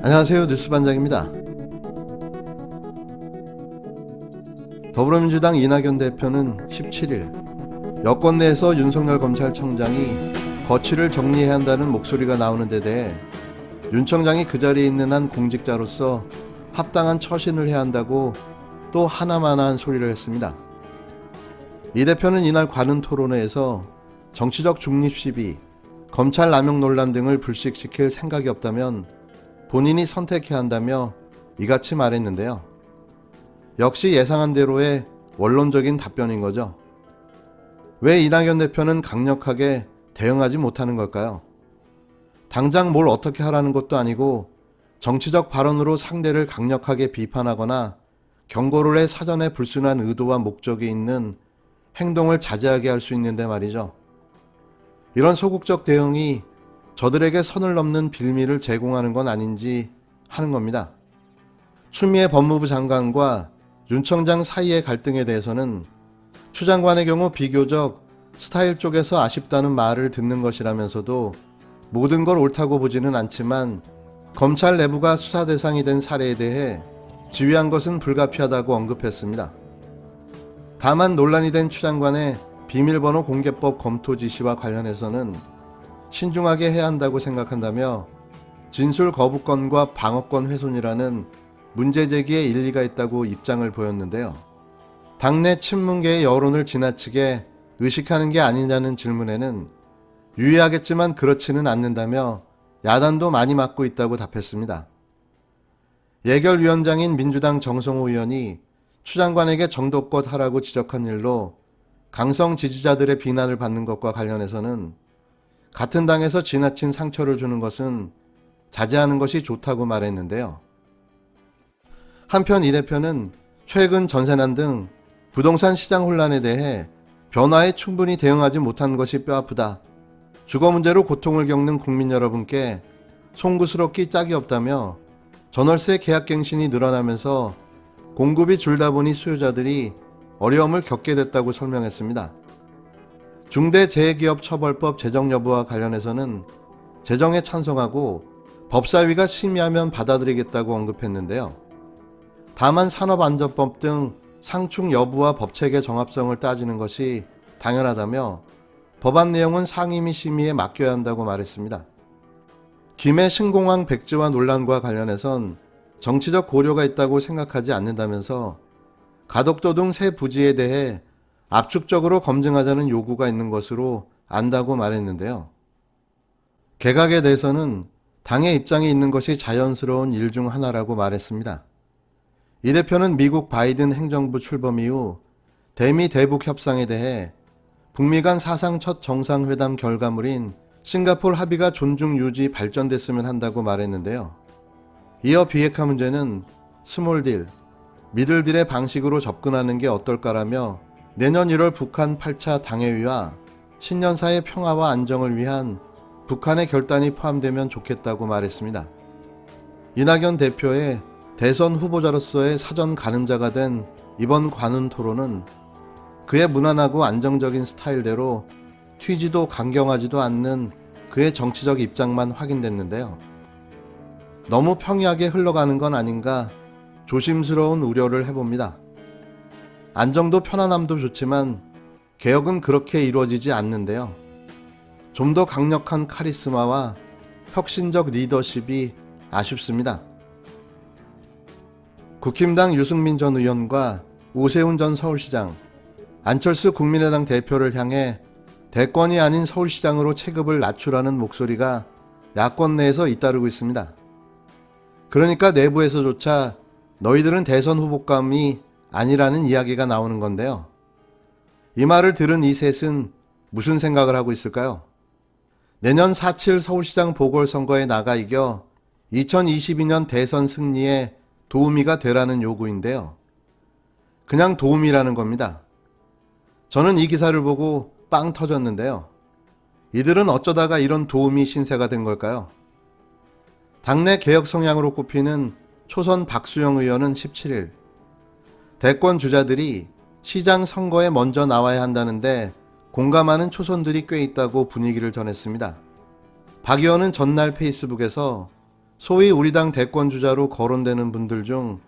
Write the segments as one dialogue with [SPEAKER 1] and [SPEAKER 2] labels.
[SPEAKER 1] 안녕하세요. 뉴스반장입니다. 더불어민주당 이낙연 대표는 17일 여권 내에서 윤석열 검찰청장이 거취를 정리해야 한다는 목소리가 나오는 데 대해 윤 청장이 그 자리에 있는 한 공직자로서 합당한 처신을 해야 한다고 또 하나마나한 소리를 했습니다. 이 대표는 이날 관훈 토론회에서 정치적 중립 시비, 검찰 남용 논란 등을 불식시킬 생각이 없다면 본인이 선택해야 한다며 이같이 말했는데요. 역시 예상한 대로의 원론적인 답변인 거죠. 왜 이낙연 대표는 강력하게 대응하지 못하는 걸까요? 당장 뭘 어떻게 하라는 것도 아니고 정치적 발언으로 상대를 강력하게 비판하거나 경고를 해 사전에 불순한 의도와 목적이 있는 행동을 자제하게 할 수 있는데 말이죠. 이런 소극적 대응이 저들에게 선을 넘는 빌미를 제공하는 건 아닌지 하는 겁니다. 추미애 법무부 장관과 윤 청장 사이의 갈등에 대해서는 추 장관의 경우 비교적 스타일 쪽에서 아쉽다는 말을 듣는 것이라면서도 모든 걸 옳다고 보지는 않지만 검찰 내부가 수사 대상이 된 사례에 대해 지휘한 것은 불가피하다고 언급했습니다. 다만 논란이 된 추 장관의 비밀번호 공개법 검토 지시와 관련해서는 신중하게 해야 한다고 생각한다며 진술 거부권과 방어권 훼손이라는 문제 제기에 일리가 있다고 입장을 보였는데요. 당내 친문계의 여론을 지나치게 의식하는 게 아니냐는 질문에는 유의하겠지만 그렇지는 않는다며 야단도 많이 맞고 있다고 답했습니다. 예결위원장인 민주당 정성호 의원이 추 장관에게 정도껏 하라고 지적한 일로 강성 지지자들의 비난을 받는 것과 관련해서는 같은 당에서 지나친 상처를 주는 것은 자제하는 것이 좋다고 말했는데요. 한편 이 대표는 최근 전세난 등 부동산 시장 혼란에 대해 변화에 충분히 대응하지 못한 것이 뼈아프다. 주거 문제로 고통을 겪는 국민 여러분께 송구스럽기 짝이 없다며 전월세 계약갱신이 늘어나면서 공급이 줄다 보니 수요자들이 어려움을 겪게 됐다고 설명했습니다. 중대재해기업처벌법 제정 여부와 관련해서는 제정에 찬성하고 법사위가 심의하면 받아들이겠다고 언급했는데요. 다만 산업안전법 등 상충 여부와 법체계 정합성을 따지는 것이 당연하다며 법안 내용은 상임위 심의에 맡겨야 한다고 말했습니다. 김해 신공항 백지화 논란과 관련해선 정치적 고려가 있다고 생각하지 않는다면서 가덕도 등 세 부지에 대해 압축적으로 검증하자는 요구가 있는 것으로 안다고 말했는데요. 개각에 대해서는 당의 입장이 있는 것이 자연스러운 일 중 하나라고 말했습니다. 이 대표는 미국 바이든 행정부 출범 이후 대미 대북 협상에 대해 북미 간 사상 첫 정상회담 결과물인 싱가포르 합의가 존중 유지 발전됐으면 한다고 말했는데요. 이어 비핵화 문제는 스몰 딜, 미들 딜의 방식으로 접근하는 게 어떨까라며 내년 1월 북한 8차 당회의와 신년사의 평화와 안정을 위한 북한의 결단이 포함되면 좋겠다고 말했습니다. 이낙연 대표의 대선 후보자로서의 사전 가늠자가 된 이번 관훈 토론은 그의 무난하고 안정적인 스타일대로 튀지도 강경하지도 않는 그의 정치적 입장만 확인됐는데요. 너무 평이하게 흘러가는 건 아닌가 조심스러운 우려를 해봅니다. 안정도 편안함도 좋지만 개혁은 그렇게 이루어지지 않는데요. 좀 더 강력한 카리스마와 혁신적 리더십이 아쉽습니다. 국힘당 유승민 전 의원과 오세훈 전 서울시장, 안철수 국민의당 대표를 향해 대권이 아닌 서울시장으로 체급을 낮추라는 목소리가 야권 내에서 잇따르고 있습니다. 그러니까 내부에서조차 너희들은 대선 후보감이 아니라는 이야기가 나오는 건데요. 이 말을 들은 이 셋은 무슨 생각을 하고 있을까요? 내년 4.7 서울시장 보궐선거에 나가 이겨 2022년 대선 승리에 도우미가 되라는 요구인데요. 그냥 도우미라는 겁니다. 저는 이 기사를 보고 빵 터졌는데요. 이들은 어쩌다가 이런 도우미 신세가 된 걸까요? 당내 개혁 성향으로 꼽히는 초선 박수영 의원은 17일 대권 주자들이 시장 선거에 먼저 나와야 한다는데 공감하는 초선들이 꽤 있다고 분위기를 전했습니다. 박 의원은 전날 페이스북에서 소위 우리 당 대권 주자로 거론되는 분들 중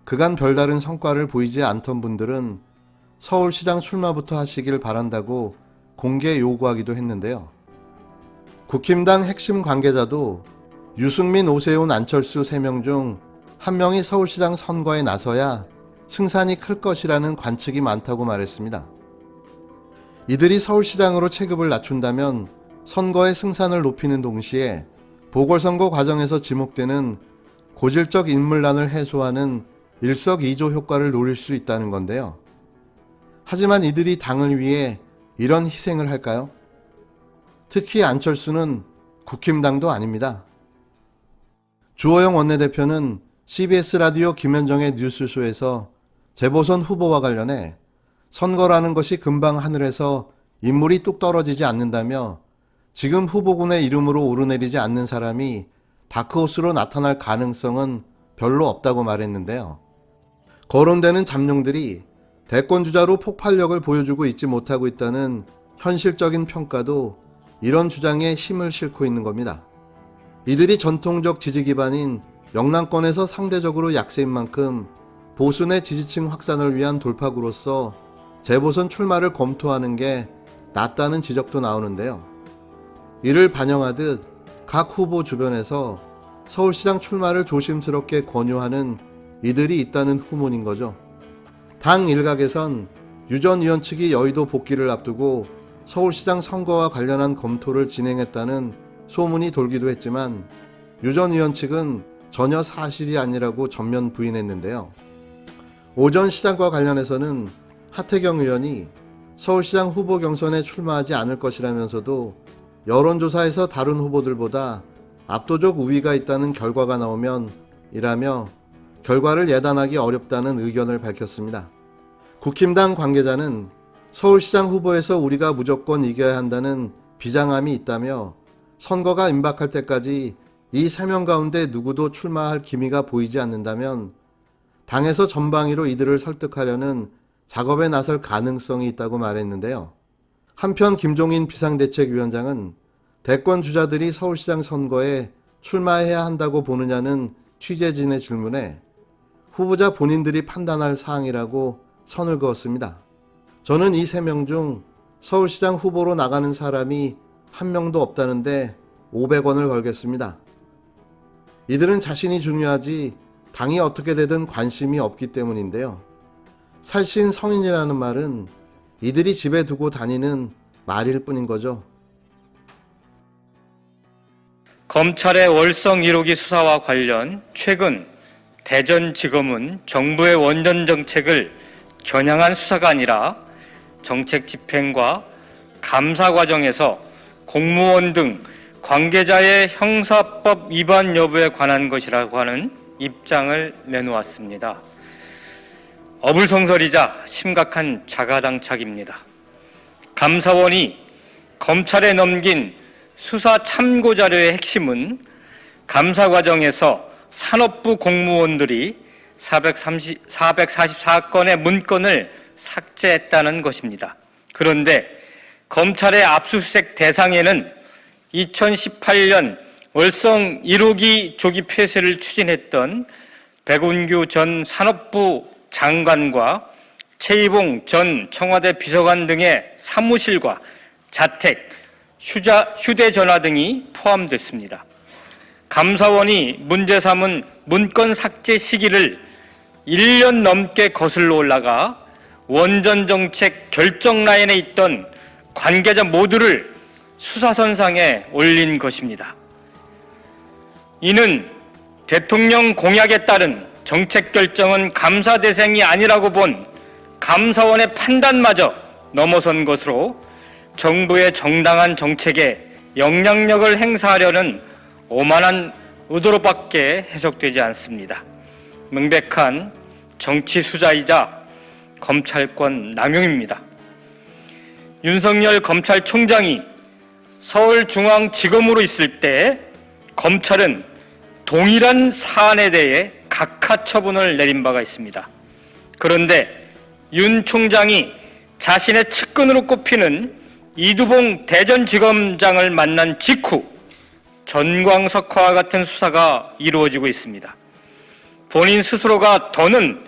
[SPEAKER 1] 그간 별다른 성과를 보이지 않던 분들은 서울시장 출마부터 하시길 바란다고 공개 요구하기도 했는데요. 국힘당 핵심 관계자도 유승민, 오세훈, 안철수 3명 중 1명이 서울시장 선거에 나서야 승산이 클 것이라는 관측이 많다고 말했습니다. 이들이 서울시장으로 체급을 낮춘다면 선거의 승산을 높이는 동시에 보궐선거 과정에서 지목되는 고질적 인물난을 해소하는 일석이조 효과를 노릴 수 있다는 건데요. 하지만 이들이 당을 위해 이런 희생을 할까요? 특히 안철수는 국힘당도 아닙니다. 주호영 원내대표는 CBS 라디오 김현정의 뉴스쇼에서 재보선 후보와 관련해 선거라는 것이 금방 하늘에서 인물이 뚝 떨어지지 않는다며 지금 후보군의 이름으로 오르내리지 않는 사람이 다크호스로 나타날 가능성은 별로 없다고 말했는데요. 거론되는 잠룡들이 대권주자로 폭발력을 보여주고 있지 못하고 있다는 현실적인 평가도 이런 주장에 힘을 싣고 있는 겁니다. 이들이 전통적 지지 기반인 영남권에서 상대적으로 약세인 만큼 보수 내 지지층 확산을 위한 돌파구로서 재보선 출마를 검토하는 게 낫다는 지적도 나오는데요. 이를 반영하듯 각 후보 주변에서 서울시장 출마를 조심스럽게 권유하는 이들이 있다는 후문인 거죠. 당 일각에선 유 전 의원 측이 여의도 복귀를 앞두고 서울시장 선거와 관련한 검토를 진행했다는 소문이 돌기도 했지만 유 전 의원 측은 전혀 사실이 아니라고 전면 부인했는데요. 오 전 시장과 관련해서는 하태경 의원이 서울시장 후보 경선에 출마하지 않을 것이라면서도 여론조사에서 다른 후보들보다 압도적 우위가 있다는 결과가 나오면 이라며 결과를 예단하기 어렵다는 의견을 밝혔습니다. 국힘당 관계자는 서울시장 후보에서 우리가 무조건 이겨야 한다는 비장함이 있다며 선거가 임박할 때까지 이 3명 가운데 누구도 출마할 기미가 보이지 않는다면 당에서 전방위로 이들을 설득하려는 작업에 나설 가능성이 있다고 말했는데요. 한편 김종인 비상대책위원장은 대권 주자들이 서울시장 선거에 출마해야 한다고 보느냐는 취재진의 질문에 후보자 본인들이 판단할 사항이라고 선을 그었습니다. 저는 이 3명 중 서울시장 후보로 나가는 사람이 한 명도 없다는데 500원을 걸겠습니다. 이들은 자신이 중요하지 당이 어떻게 되든 관심이 없기 때문인데요. 살신 성인이라는 말은 이들이 집에 두고 다니는 말일 뿐인 거죠.
[SPEAKER 2] 검찰의 월성 1호기 수사와 관련 최근 대전지검은 정부의 원전 정책을 겨냥한 수사가 아니라 정책 집행과 감사 과정에서 공무원 등 관계자의 형사법 위반 여부에 관한 것이라고 하는 입장을 내놓았습니다. 어불성설이자 심각한 자가당착입니다. 감사원이 검찰에 넘긴 수사 참고 자료의 핵심은 감사 과정에서 산업부 공무원들이 444건의 문건을 삭제했다는 것입니다. 그런데 검찰의 압수수색 대상에는 2018년 월성 1호기 조기 폐쇄를 추진했던 백운규 전 산업부 장관과 최이봉 전 청와대 비서관 등의 사무실과 자택, 휴대전화 등이 포함됐습니다. 감사원이 문제 삼은 문건 삭제 시기를 1년 넘게 거슬러 올라가 원전 정책 결정 라인에 있던 관계자 모두를 수사선상에 올린 것입니다. 이는 대통령 공약에 따른 정책 결정은 감사 대상이 아니라고 본 감사원의 판단마저 넘어선 것으로 정부의 정당한 정책에 영향력을 행사하려는 오만한 의도로밖에 해석되지 않습니다. 명백한 정치 수사이자 검찰권 남용입니다. 윤석열 검찰총장이 서울중앙지검으로 있을 때 검찰은 동일한 사안에 대해 각하 처분을 내린 바가 있습니다. 그런데 윤 총장이 자신의 측근으로 꼽히는 이두봉 대전지검장을 만난 직후 전광석화와 같은 수사가 이루어지고 있습니다. 본인 스스로가 더는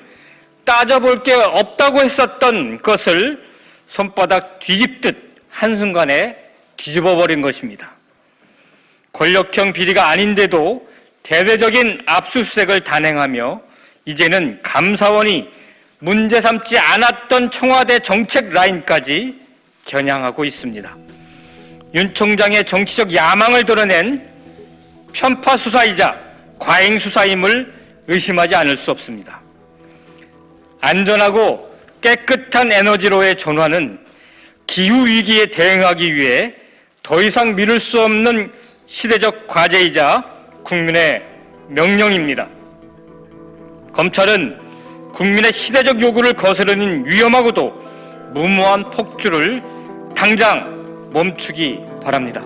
[SPEAKER 2] 따져볼 게 없다고 했었던 것을 손바닥 뒤집듯 한순간에 뒤집어버린 것입니다. 권력형 비리가 아닌데도 대대적인 압수수색을 단행하며 이제는 감사원이 문제 삼지 않았던 청와대 정책 라인까지 겨냥하고 있습니다. 윤 총장의 정치적 야망을 드러낸 편파 수사이자 과잉 수사임을 의심하지 않을 수 없습니다. 안전하고 깨끗한 에너지로의 전환은 기후위기에 대응하기 위해 더 이상 미룰 수 없는 시대적 과제이자 국민의 명령입니다. 검찰은 국민의 시대적 요구를 거스르는 위험하고도 무모한 폭주를 당장 멈추기 바랍니다.